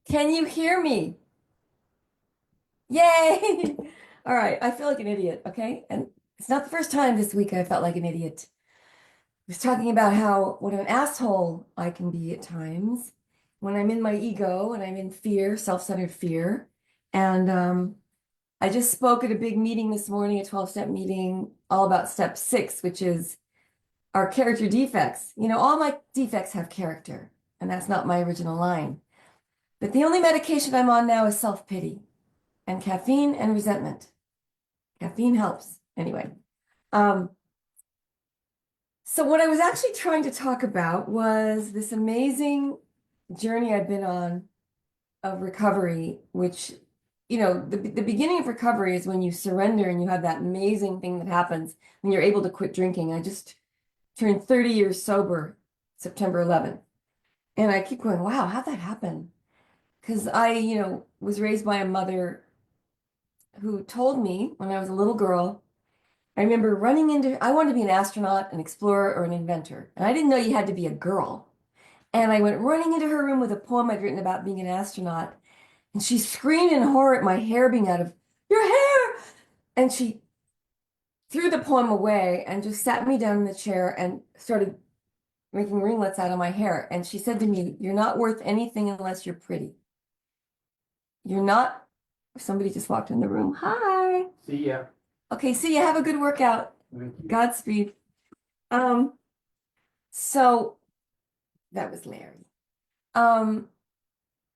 Can you hear me? Yay! All right, I feel like an idiot, okay? And it's not the first time this week I felt like an idiot. I was talking about how what an asshole I can be at times when I'm in my ego and I'm in fear, self-centered fear. And I just spoke at a big meeting this morning, a 12-step meeting, all about step 6, which is our character defects. All my defects have character, and that's not my original line. But the only medication I'm on now is self-pity and caffeine and resentment. Caffeine helps. Anyway, um, so what I was actually trying to talk about was this amazing journey I've been on of recovery, which, the beginning of recovery is when you surrender and you have that amazing thing that happens when you're able to quit drinking. I just turned 30 years sober September 11th. And I keep going, wow, how'd that happen? Because I, was raised by a mother who told me when I was a little girl. I remember I wanted to be an astronaut, an explorer, or an inventor. And I didn't know you had to be a girl. And I went running into her room with a poem I'd written about being an astronaut. And she screamed in horror at my hair being out of your hair. And she threw the poem away and just sat me down in the chair and started making ringlets out of my hair. And she said to me, "You're not worth anything unless you're pretty. You're not." Somebody just walked in the room. Hi. See ya. Okay, see you. Have a good workout. Godspeed. Um, so that was Larry. Um,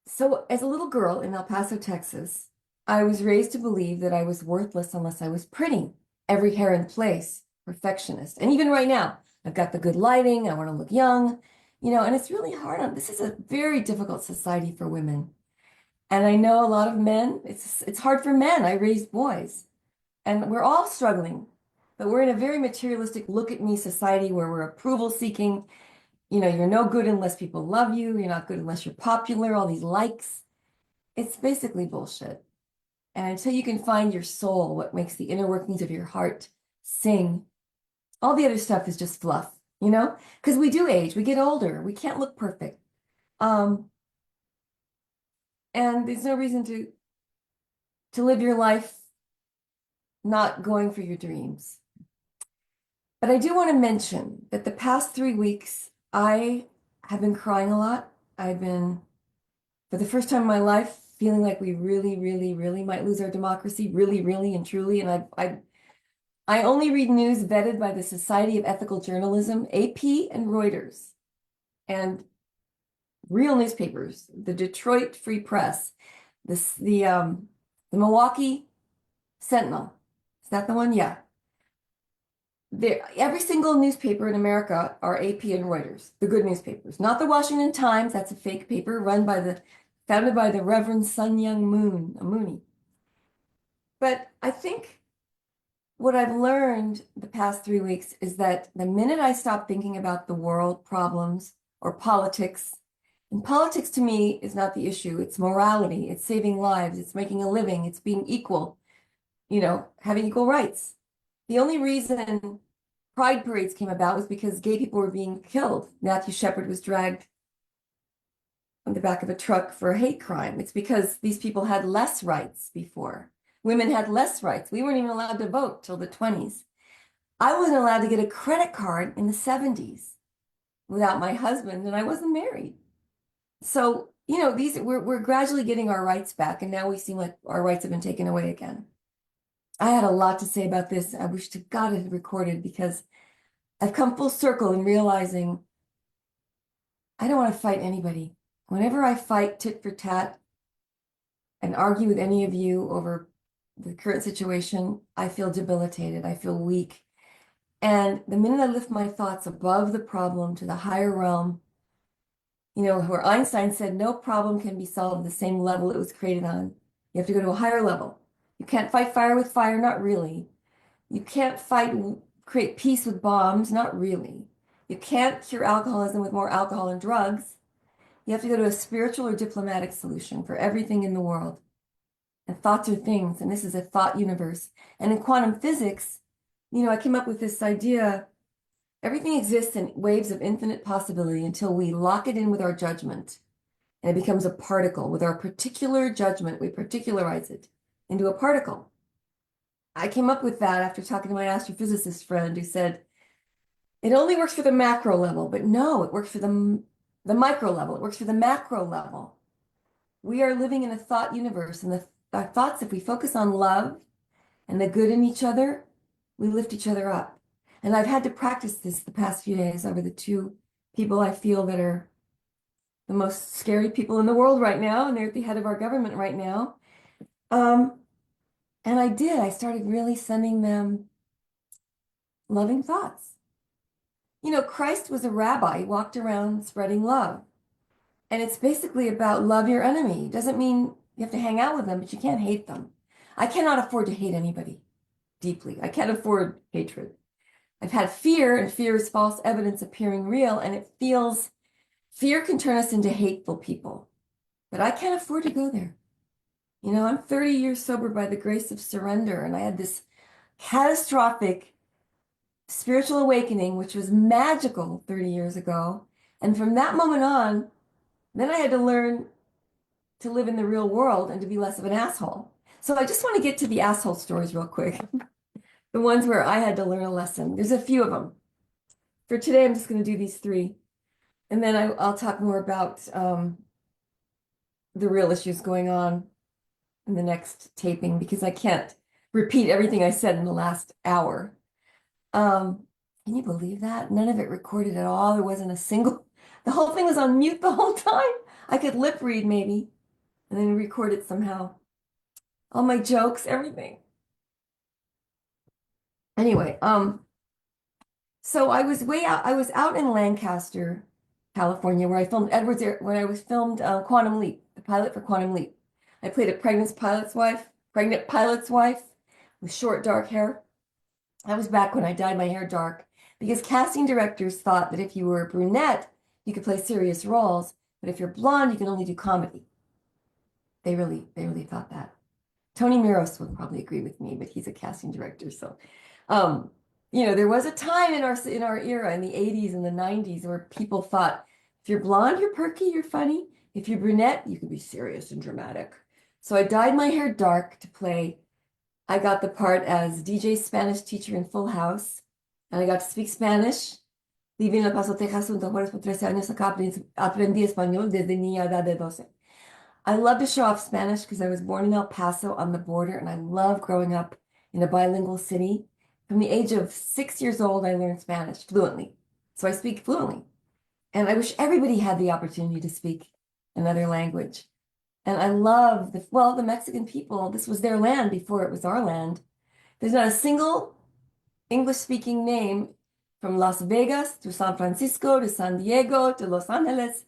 so as a little girl in El Paso, Texas, I was raised to believe that I was worthless unless I was pretty, every hair in place, perfectionist. And even right now, I've got the good lighting, I want to look young, and it's really hard this is a very difficult society for women. And I know a lot of men, it's hard for men. I raised boys, and we're all struggling, but we're in a very materialistic look at me society where we're approval seeking. You're no good unless people love you. You're not good unless you're popular, all these likes. It's basically bullshit. And until you can find your soul, what makes the inner workings of your heart sing, all the other stuff is just fluff, Because we do age, we get older, we can't look perfect. And there's no reason to live your life not going for your dreams. But I do want to mention that the past 3 weeks, I have been crying a lot. I've been, for the first time in my life, feeling like we really, really, really might lose our democracy, really, really, and truly. And I only read news vetted by the Society of Ethical Journalism, AP and Reuters, and real newspapers, the Detroit Free Press, the Milwaukee Sentinel. Is that the one? Yeah. Every single newspaper in America are AP and Reuters, the good newspapers, not the Washington Times. That's a fake paper founded by the Reverend Sun Young Mooney. But I think what I've learned the past 3 weeks is that the minute I stop thinking about the world problems or politics, and politics to me is not the issue, it's morality, it's saving lives, it's making a living, it's being equal, having equal rights. The only reason pride parades came about was because gay people were being killed. Matthew Shepard was dragged on the back of a truck for a hate crime. It's because these people had less rights before. Women had less rights. We weren't even allowed to vote till the 20s. I wasn't allowed to get a credit card in the 70s without my husband, and I wasn't married. So, we're gradually getting our rights back, and now we seem like our rights have been taken away again. I had a lot to say about this. I wish to God it had recorded, because I've come full circle in realizing I don't want to fight anybody. Whenever I fight tit for tat and argue with any of you over the current situation, I feel debilitated. I feel weak. And the minute I lift my thoughts above the problem to the higher realm, where Einstein said no problem can be solved at the same level it was created on. You have to go to a higher level. You can't fight fire with fire, not really. You can't create peace with bombs, not really. You can't cure alcoholism with more alcohol and drugs. You have to go to a spiritual or diplomatic solution for everything in the world. And thoughts are things, and this is a thought universe. And in quantum physics, I came up with this idea. Everything exists in waves of infinite possibility until we lock it in with our judgment. and it becomes a particle. With our particular judgment, we particularize it into a particle. I came up with that after talking to my astrophysicist friend who said, it only works for the macro level, but no, it works for the micro level. It works for the macro level. We are living in a thought universe, and our thoughts, if we focus on love and the good in each other, we lift each other up. And I've had to practice this the past few days over the two people I feel that are the most scary people in the world right now, and they're at the head of our government right now. And I started really sending them loving thoughts. You know, Christ was a rabbi. He walked around spreading love. And it's basically about love your enemy. It doesn't mean you have to hang out with them, but you can't hate them. I cannot afford to hate anybody deeply. I can't afford hatred. I've had fear, and fear is false evidence appearing real, and fear can turn us into hateful people. But I can't afford to go there. You know, I'm 30 years sober by the grace of surrender, and I had this catastrophic spiritual awakening, which was magical 30 years ago. And from that moment on, then I had to learn to live in the real world and to be less of an asshole. So I just want to get to the asshole stories real quick. The ones where I had to learn a lesson. There's a few of them. For today, I'm just going to do these three. And then I'll talk more about the real issues going on in the next taping, because I can't repeat everything I said in the last hour. Can you believe that? None of it recorded at all. There wasn't a single, the whole thing was on mute the whole time. I could lip read maybe, and then record it somehow. All my jokes, everything. Anyway, so I was out in Lancaster, California, where I filmed when I was filmed Quantum Leap, the pilot for Quantum Leap. I played a pregnant pilot's wife with short dark hair. That was back when I dyed my hair dark, because casting directors thought that if you were a brunette, you could play serious roles, but if you're blonde, you can only do comedy. They really thought that. Tony Miros would probably agree with me, but he's a casting director. So, you know, there was a time in our era in the 80s and the 90s where people thought, if you're blonde, you're perky, you're funny. If you're brunette, you can be serious and dramatic. So I dyed my hair dark to play. I got the part as DJ Spanish teacher in Full House, and I got to speak Spanish. Viví en El Paso, Texas, junto a Juárez por 13 años. Acá aprendí español desde niña edad de 12. I love to show off Spanish because I was born in El Paso on the border, and I love growing up in a bilingual city. From the age of 6 years old, I learned Spanish fluently. So I speak fluently. And I wish everybody had the opportunity to speak another language. And I love the Mexican people. This was their land before it was our land. There's not a single English-speaking name from Las Vegas to San Francisco to San Diego to Los Angeles,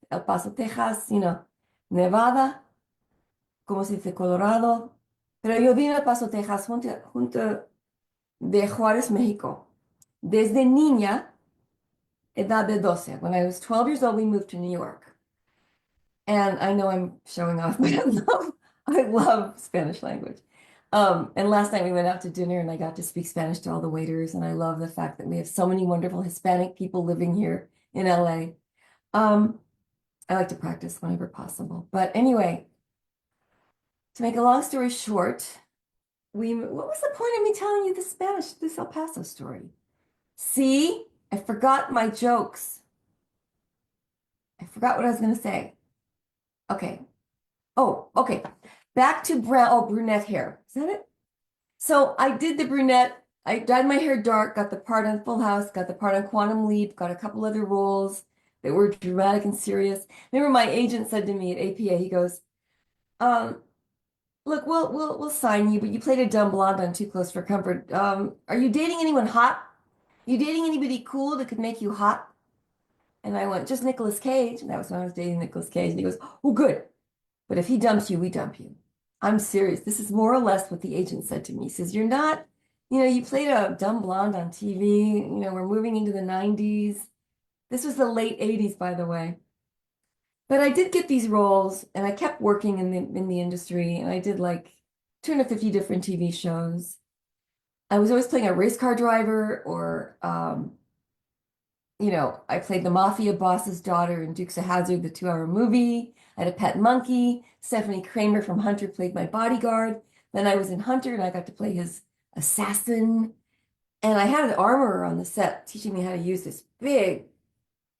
El Paso, Texas, you know, Nevada, como se dice, Colorado. Pero yo vine a El Paso, Texas, junto de Juárez, México. Desde niña, edad de 12. When I was 12 years old, we moved to New York. And I know I'm showing off, but I love Spanish language. And last night we went out to dinner, and I got to speak Spanish to all the waiters. And I love the fact that we have so many wonderful Hispanic people living here in LA. I like to practice whenever possible. But anyway, to make a long story short, what was the point of me telling you this El Paso story? See, I forgot my jokes. I forgot what I was going to say. Okay. Oh, okay. Back to brunette hair. Is that it? So I did the brunette. I dyed my hair dark, got the part on Full House, got the part on Quantum Leap, got a couple other roles that were dramatic and serious. Remember, my agent said to me at APA, he goes, look, we'll sign you, but you played a dumb blonde on Too Close for Comfort. Are you dating anyone hot? You dating anybody cool that could make you hot? And I went, just Nicolas Cage. And that was when I was dating Nicolas Cage. And he goes, oh, good. But if he dumps you, we dump you. I'm serious. This is more or less what the agent said to me. He says, you're not, you know, you played a dumb blonde on TV. You know, we're moving into the 90s. This was the late 80s, by the way. But I did get these roles, and I kept working in the industry, and I did like 250 different TV shows. I was always playing a race car driver or, I played the mafia boss's daughter in Dukes of Hazzard, the 2-hour movie. I had a pet monkey. Stephanie Kramer from Hunter played my bodyguard. Then I was in Hunter and I got to play his assassin. And I had an armorer on the set teaching me how to use this big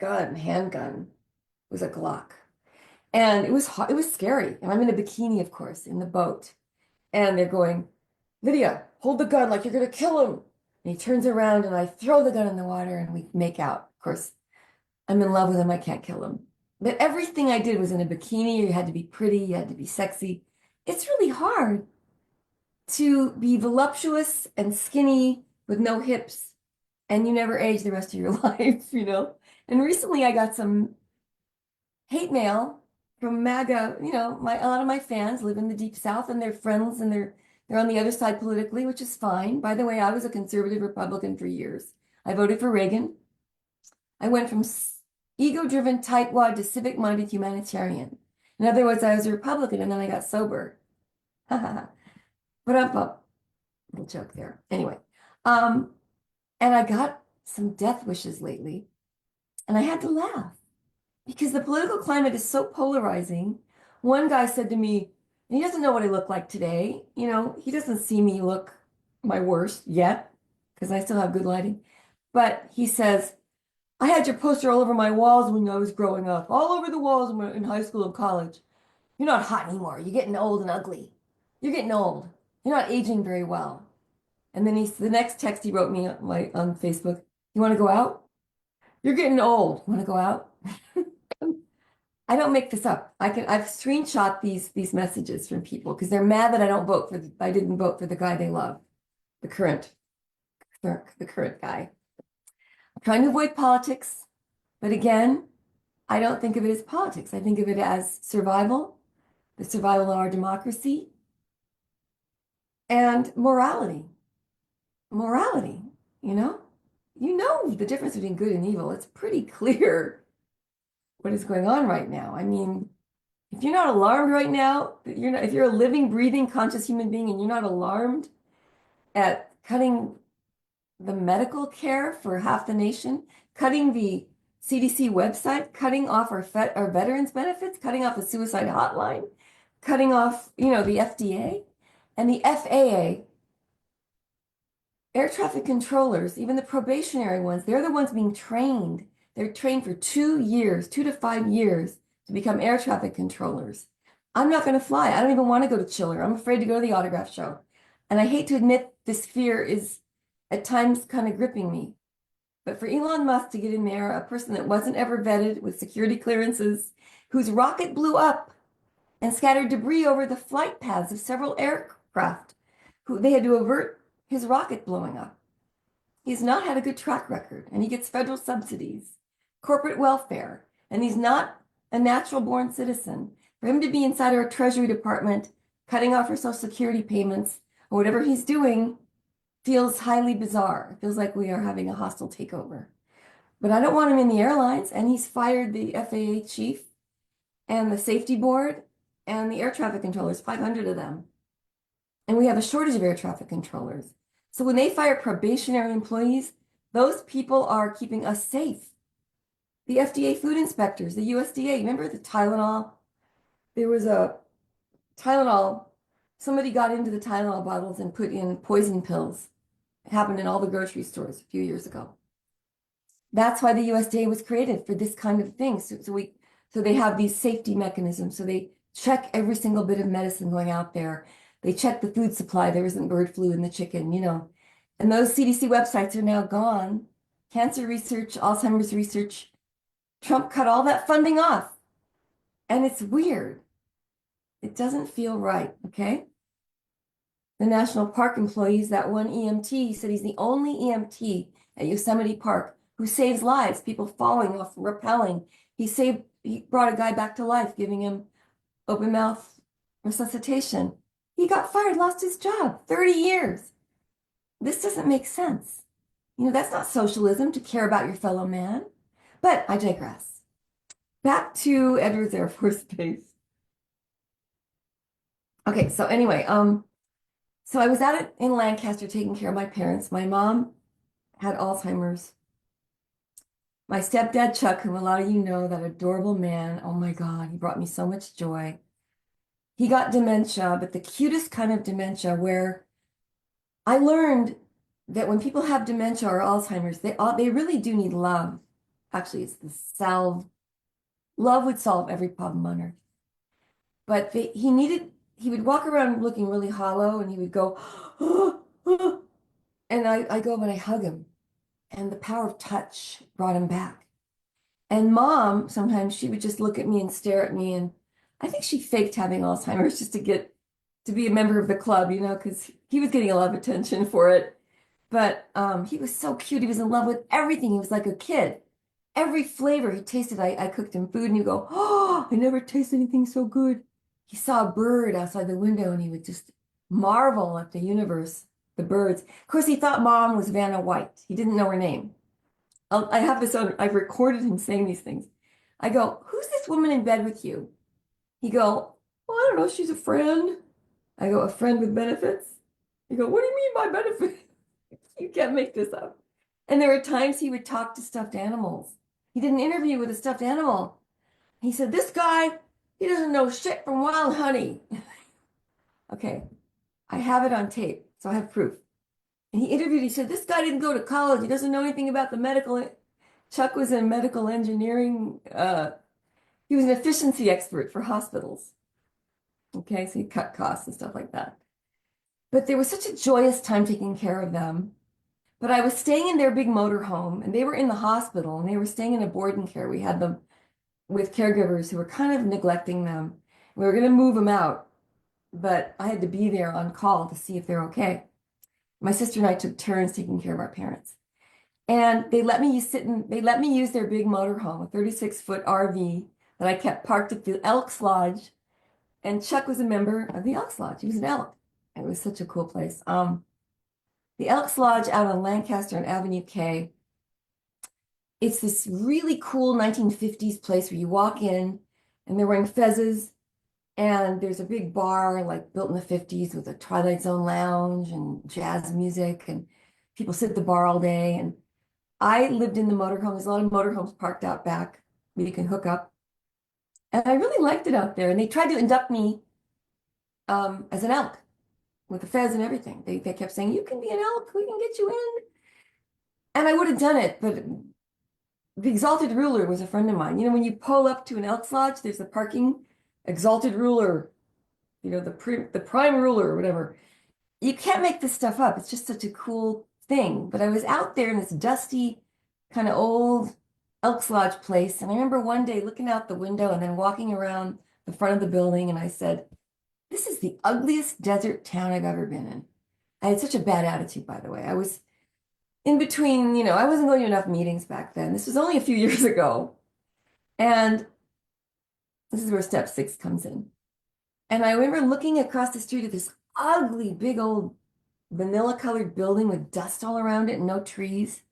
handgun. It was a Glock. And it was scary. And I'm in a bikini, of course, in the boat. And they're going, Lydia, hold the gun like you're going to kill him. And he turns around and I throw the gun in the water and we make out. Of course, I'm in love with him. I can't kill him. But everything I did was in a bikini. You had to be pretty. You had to be sexy. It's really hard to be voluptuous and skinny with no hips and you never age the rest of your life. And recently I got some hate mail from MAGA. A lot of my fans live in the Deep South and they're friends and they're on the other side politically, which is fine. By the way, I was a conservative Republican for years. I voted for Reagan. I went from ego-driven tightwad to civic-minded humanitarian. In other words, I was a Republican and then I got sober. But I'm a little joke there. Anyway, and I got some death wishes lately, and I had to laugh because the political climate is so polarizing. One guy said to me, and he doesn't know what I look like today. He doesn't see me look my worst yet because I still have good lighting. But he says, I had your poster all over my walls when I was growing up, all over the walls in high school and college. You're not hot anymore. You're getting old and ugly. You're getting old. You're not aging very well. And then the next text he wrote me on Facebook, you want to go out? You're getting old. Want to go out? I don't make this up. I've screenshot these messages from people because they're mad that I didn't vote for the guy they love, the current guy. I'm trying to avoid politics, but again, I don't think of it as politics. I think of it as survival, the survival of our democracy, and morality. Morality, you know the difference between good and evil. It's pretty clear what is going on right now. I mean, if you're not alarmed right now, if you're a living, breathing, conscious human being and you're not alarmed at cutting the medical care for half the nation, cutting the CDC website, cutting off our veterans benefits, cutting off the suicide hotline, cutting off, the FDA and the FAA, air traffic controllers, even the probationary ones, they're the ones being trained. They're trained for 2 years, 2 to 5 years to become air traffic controllers. I'm not going to fly. I don't even want to go to Chiller. I'm afraid to go to the autograph show. And I hate to admit this fear is at times kind of gripping me. But for Elon Musk to get in there, a person that wasn't ever vetted with security clearances, whose rocket blew up and scattered debris over the flight paths of several aircraft, who they had to avert his rocket blowing up. He's not had a good track record, and he gets federal subsidies, corporate welfare, and he's not a natural-born citizen. For him to be inside our Treasury Department, cutting off our Social Security payments, or whatever he's doing, feels highly bizarre. It feels like we are having a hostile takeover. But I don't want him in the airlines, and he's fired the FAA chief and the safety board and the air traffic controllers, 500 of them. And we have a shortage of air traffic controllers. So when they fire probationary employees, those people are keeping us safe. The FDA food inspectors, the USDA, remember the Tylenol? There was a Tylenol, somebody got into the Tylenol bottles and put in poison pills. It happened in all the grocery stores a few years ago. That's why the USDA was created, for this kind of thing. So they have these safety mechanisms. So they check every single bit of medicine going out there. They check the food supply. There isn't bird flu in the chicken, And those CDC websites are now gone. Cancer research, Alzheimer's research. Trump cut all that funding off. And it's weird. It doesn't feel right, okay? The National Park employees, that one EMT, said he's the only EMT at Yosemite Park who saves lives, people falling off, rappelling. He brought a guy back to life, giving him open mouth resuscitation. He got fired, lost his job, 30 years. This doesn't make sense. That's not socialism, to care about your fellow man. But I digress. Back to Edwards Air Force Base. Okay, so anyway, so I was at it in Lancaster taking care of my parents. My mom had Alzheimer's. My stepdad, Chuck, whom a lot of you know, that adorable man. Oh my God, he brought me so much joy. He got dementia, but the cutest kind of dementia where I learned that when people have dementia or Alzheimer's, they really do need love. Actually, it's the salve. Love would solve every problem on earth. But he would walk around looking really hollow and he would go, and I go up and I hug him. And the power of touch brought him back. And mom, sometimes she would just look at me and stare at me. And I think she faked having Alzheimer's just to get to be a member of the club, because he was getting a lot of attention for it. But he was so cute. He was in love with everything. He was like a kid. Every flavor he tasted, I cooked him food and he'd go, "Oh, I never tasted anything so good." He saw a bird outside the window and he would just marvel at the universe, the birds. Of course, he thought mom was Vanna White. He didn't know her name. I have this on, I've recorded him saying these things. I go, "Who's this woman in bed with you?" He go, "Well, I don't know, she's a friend." I go, "A friend with benefits?" He go, "What do you mean by benefits?" You can't make this up. And there were times he would talk to stuffed animals. He did an interview with a stuffed animal. He said, "This guy, he doesn't know shit from wild honey." Okay, I have it on tape, so I have proof. And he said, "This guy didn't go to college. He doesn't know anything about the medical." Chuck was in medical engineering. He was an efficiency expert for hospitals. Okay, so he cut costs and stuff like that. But there was such a joyous time taking care of them. But I was staying in their big motor home, and they were in the hospital, and they were staying in a board and care. We had them with caregivers who were kind of neglecting them. We were going to move them out, but I had to be there on call to see if they're okay. My sister and I took turns taking care of our parents. And they let me use their big motor home, a 36-foot RV that I kept parked at the Elks Lodge. And Chuck was a member of the Elks Lodge. He was an elk. It was such a cool place. The Elks Lodge out on Lancaster and Avenue K. It's this really cool 1950s place where you walk in and they're wearing fezzes and there's a big bar like built in the 50s with a Twilight Zone lounge and jazz music and people sit at the bar all day. And I lived in the motorhome. There's a lot of motorhomes parked out back where you can hook up. And I really liked it out there. And they tried to induct me as an elk with a fez and everything. They kept saying, "You can be an elk. We can get you in." And I would have done it, but the Exalted Ruler was a friend of mine. When you pull up to an Elks Lodge, there's a parking Exalted Ruler, the Prime Ruler or whatever. You can't make this stuff up. It's just such a cool thing. But I was out there in this dusty, kind of old Elks Lodge place. And I remember one day looking out the window and then walking around the front of the building. And I said, "This is the ugliest desert town I've ever been in." I had such a bad attitude, by the way. I was in between, I wasn't going to enough meetings back then. This was only a few years ago. And this is where step 6 comes in. And I remember looking across the street at this ugly, big old vanilla colored building with dust all around it and no trees.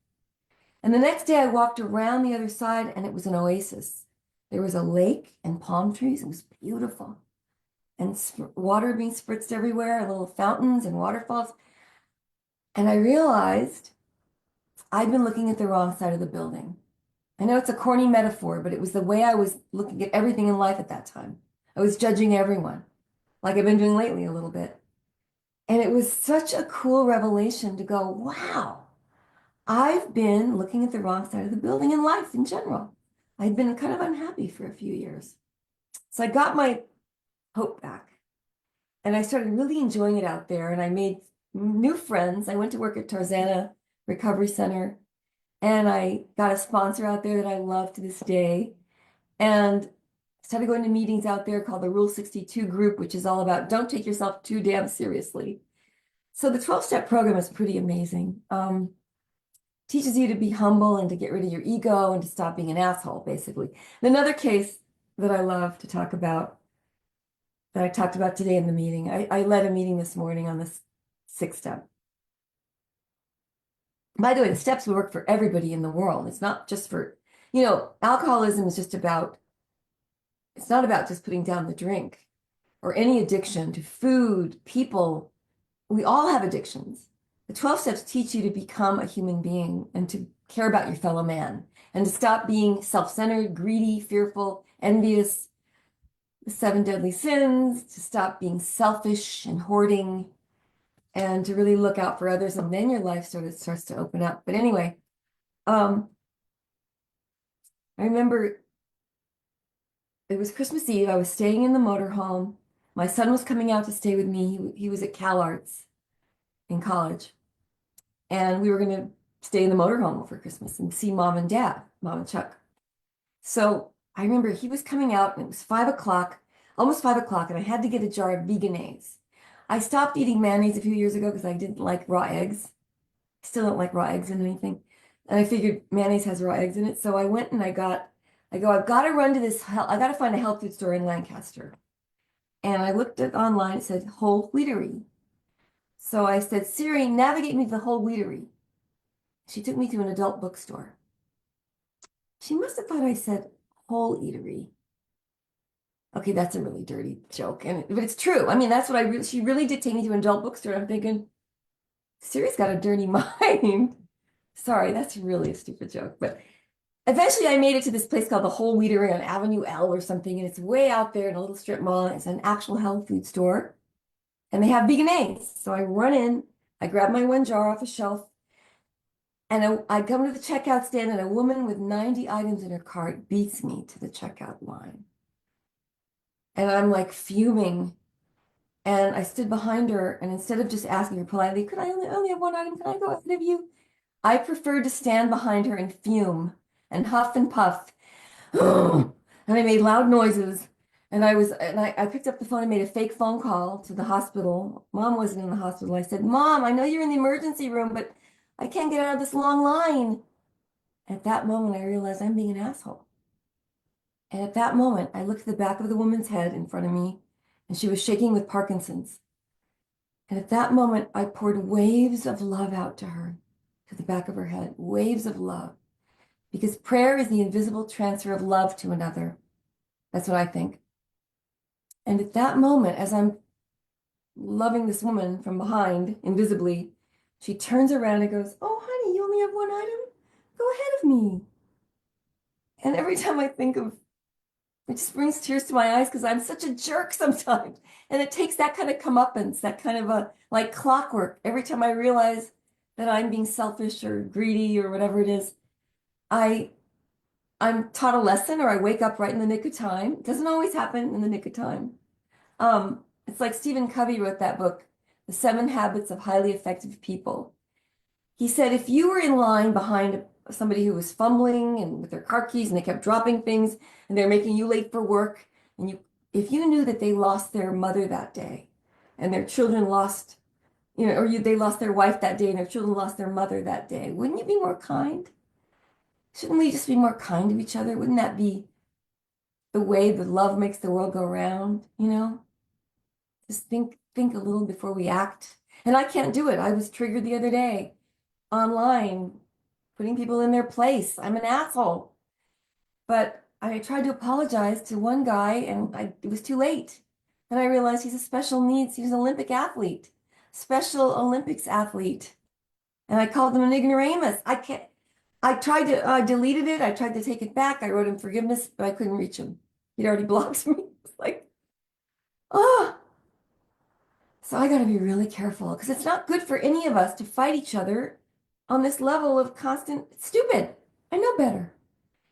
And the next day I walked around the other side and it was an oasis. There was a lake and palm trees. It was beautiful. And water being spritzed everywhere, little fountains and waterfalls. And I realized I'd been looking at the wrong side of the building. I know it's a corny metaphor, but it was the way I was looking at everything in life at that time. I was judging everyone, like I've been doing lately a little bit. And it was such a cool revelation to go, wow, I've been looking at the wrong side of the building in life in general. I'd been kind of unhappy for a few years. So I got my hope back and I started really enjoying it out there. And I made new friends. I went to work at Tarzana Recovery Center and I got a sponsor out there that I love to this day. And started going to meetings out there called the Rule 62 group, which is all about don't take yourself too damn seriously. So the 12-step program is pretty amazing. Teaches you to be humble and to get rid of your ego and to stop being an asshole, basically. And another case that I love to talk about, that I talked about today in the meeting, I led a meeting this morning on this 6th step. By the way, the steps work for everybody in the world. It's not just for, alcoholism is just about, it's not about just putting down the drink or any addiction to food, people. We all have addictions. The 12 steps teach you to become a human being and to care about your fellow man and to stop being self-centered, greedy, fearful, envious, the seven deadly sins, to stop being selfish and hoarding, and to really look out for others, and then your life starts to open up. But anyway, I remember it was Christmas Eve. I was staying in the motorhome. My son was coming out to stay with me. He was at Cal Arts in college, and we were going to stay in the motorhome for Christmas and see mom and dad, mom and Chuck. So I remember he was coming out, and it was 5 o'clock, almost 5 o'clock, and I had to get a jar of Vegenaise. I stopped eating mayonnaise a few years ago because I didn't like raw eggs. Still don't like raw eggs in anything. And I figured mayonnaise has raw eggs in it. So I went and I've got to run to this, I got to find a health food store in Lancaster. And I looked at online, it said Whole Wheatery. So I said, Siri, navigate me to the Whole Wheatery. She took me to an adult bookstore. She must have thought I said Whole Eatery. Okay, that's a really dirty joke, but it's true. I mean, that's what she really did take me to an adult bookstore. I'm thinking, Siri's got a dirty mind. Sorry, that's really a stupid joke. But eventually I made it to this place called the Whole Wheatery on Avenue L or something, and it's way out there in a little strip mall. It's an actual health food store, and they have Vegenaise. So I run in, I grab my one jar off a shelf, and I come to the checkout stand, and a woman with 90 items in her cart beats me to the checkout line. And I'm like fuming. And I stood behind her, and instead of just asking her politely, could I only have one item? Can I go ahead of you? I preferred to stand behind her and fume and huff and puff. And I made loud noises. And I picked up the phone and made a fake phone call to the hospital. Mom wasn't in the hospital. I said, Mom, I know you're in the emergency room, but I can't get out of this long line. At that moment, I realized I'm being an asshole. And at that moment, I looked at the back of the woman's head in front of me, and she was shaking with Parkinson's. And at that moment, I poured waves of love out to her, to the back of her head, waves of love. Because prayer is the invisible transfer of love to another. That's what I think. And at that moment, as I'm loving this woman from behind, invisibly, she turns around and goes, oh, honey, you only have one item? Go ahead of me. And every time I think of it, just brings tears to my eyes because I'm such a jerk sometimes. And it takes that kind of comeuppance, that kind of a like clockwork. Every time I realize that I'm being selfish or greedy or whatever it is, I'm taught a lesson, or I wake up right in the nick of time. It doesn't always happen in the nick of time. It's like Stephen Covey wrote that book, The 7 Habits of Highly Effective People. He said, if you were in line behind somebody who was fumbling and with their car keys and they kept dropping things and they're making you late for work, and if you knew that they lost their mother that day and their children lost, they lost their wife that day and their children lost their mother that day, wouldn't you be more kind? Shouldn't we just be more kind to each other? Wouldn't that be the way that love makes the world go round, Just think a little before we act. And I can't do it. I was triggered the other day online, putting people in their place. I'm an asshole. But I tried to apologize to one guy, and it was too late. And I realized he's a special needs, he's an Olympic athlete, Special Olympics athlete. And I called him an ignoramus. I deleted it. I tried to take it back. I wrote him forgiveness, but I couldn't reach him. He'd already blocked me. It's like, oh. So I got to be really careful because it's not good for any of us to fight each other on this level of constant stupid. I know better.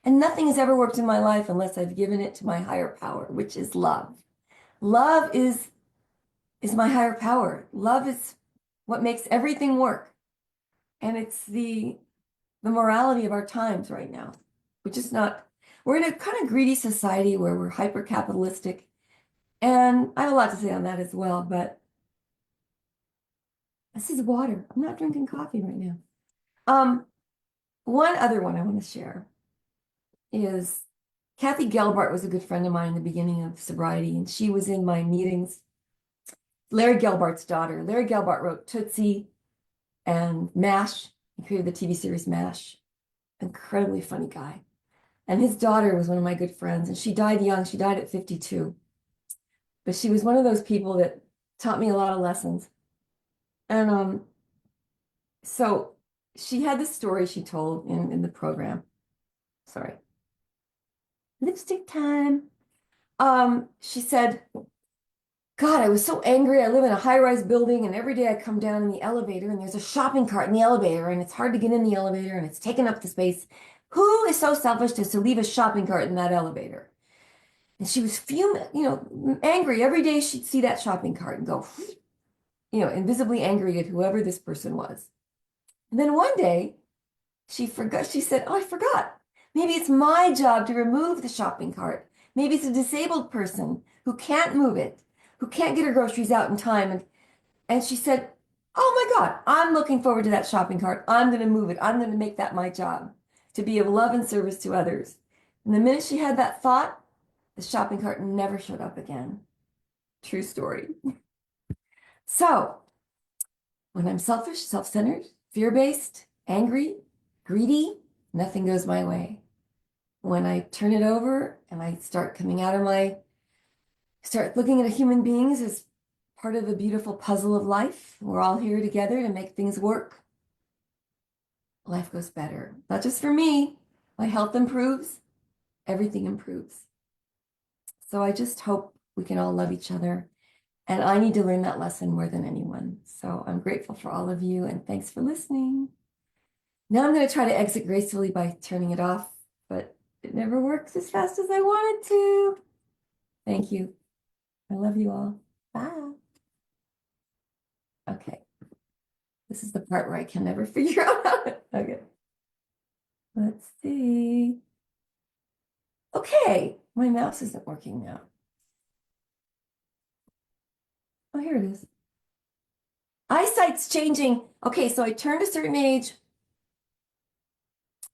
And nothing has ever worked in my life unless I've given it to my higher power, which is love. Love is my higher power. Love is what makes everything work. And it's the morality of our times right now, which is not, we're in a kind of greedy society where we're hyper capitalistic. And I have a lot to say on that as well, but this is water. I'm not drinking coffee right now. One other one I want to share is Kathy Gelbart was a good friend of mine in the beginning of sobriety, and she was in my meetings. Larry Gelbart's daughter. Larry Gelbart wrote Tootsie and MASH. He created the TV series MASH. Incredibly funny guy. And his daughter was one of my good friends, and she died young. She died at 52. But she was one of those people that taught me a lot of lessons. And so she had this story she told in the program. Sorry. Lipstick time. She said, God, I was so angry. I live in a high-rise building, and every day I come down in the elevator, and there's a shopping cart in the elevator, and it's hard to get in the elevator, and it's taking up the space. Who is so selfish as to leave a shopping cart in that elevator? And she was fuming, angry. Every day she'd see that shopping cart and go, invisibly angry at whoever this person was. And then one day she forgot, she said, Oh, I forgot. Maybe it's my job to remove the shopping cart. Maybe it's a disabled person who can't move it, who can't get her groceries out in time. And she said, Oh my God, I'm looking forward to that shopping cart. I'm going to move it. I'm going to make that my job to be of love and service to others. And the minute she had that thought, the shopping cart never showed up again. True story. So, when I'm selfish, self-centered, fear-based, angry, greedy, nothing goes my way. When I turn it over and I start start looking at human beings as part of the beautiful puzzle of life, we're all here together to make things work. Life goes better. Not just for me. My health improves. Everything improves. So I just hope we can all love each other. And I need to learn that lesson more than anyone. So I'm grateful for all of you and thanks for listening. Now I'm going to try to exit gracefully by turning it off, but it never works as fast as I wanted to. Thank you. I love you all. Bye. Okay. This is the part where I can never figure out how to. Okay. Let's see. Okay. My mouse isn't working now. Oh, here it is. Eyesight's changing. Okay, so I turned a certain age,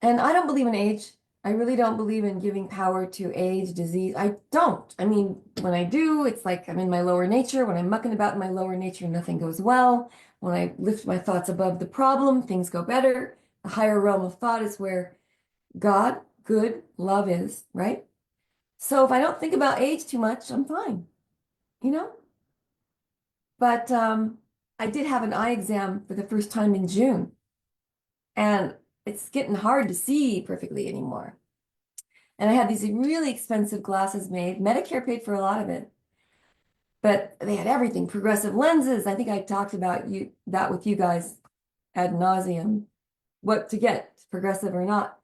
and I don't believe in age. I really don't believe in giving power to age, disease. I don't. I mean, when I do, it's like I'm in my lower nature. When I'm mucking about in my lower nature, nothing goes well. When I lift my thoughts above the problem, things go better. The higher realm of thought is where God, good, love is, right? So if I don't think about age too much, I'm fine, you know? But I did have an eye exam for the first time in June, and it's getting hard to see perfectly anymore. And I had these really expensive glasses made. Medicare paid for a lot of it, but they had everything, progressive lenses. I think I talked about that with you guys ad nauseum, what to get, progressive or not.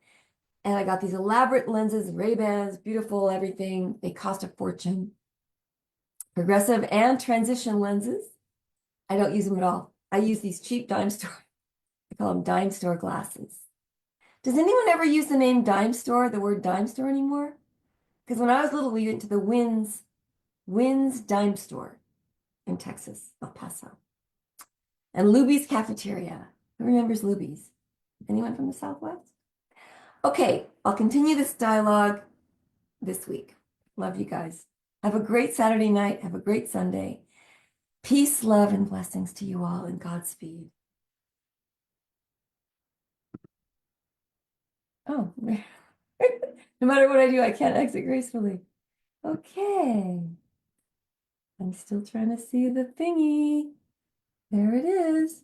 And I got these elaborate lenses, Ray-Bans, beautiful, everything. They cost a fortune. Progressive and transition lenses. I don't use them at all. I use these cheap dime store, I call them dime store glasses. Does anyone ever use the name dime store, the word dime store anymore? Because when I was little, we went to the Wynn's Dime Store in Texas, El Paso. And Luby's Cafeteria. Who remembers Luby's? Anyone from the Southwest? Okay, I'll continue this dialogue this week. Love you guys. Have a great Saturday night. Have a great Sunday. Peace, love, and blessings to you all, and Godspeed. Oh, no matter what I do, I can't exit gracefully. Okay. I'm still trying to see the thingy. There it is.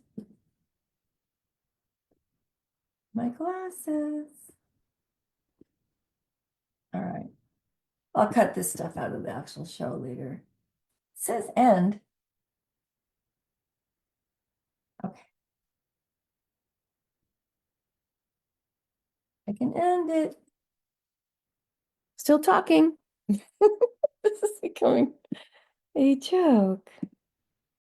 My glasses. All right. I'll cut this stuff out of the actual show later. It says end. Okay. I can end it. Still talking. This is becoming a joke.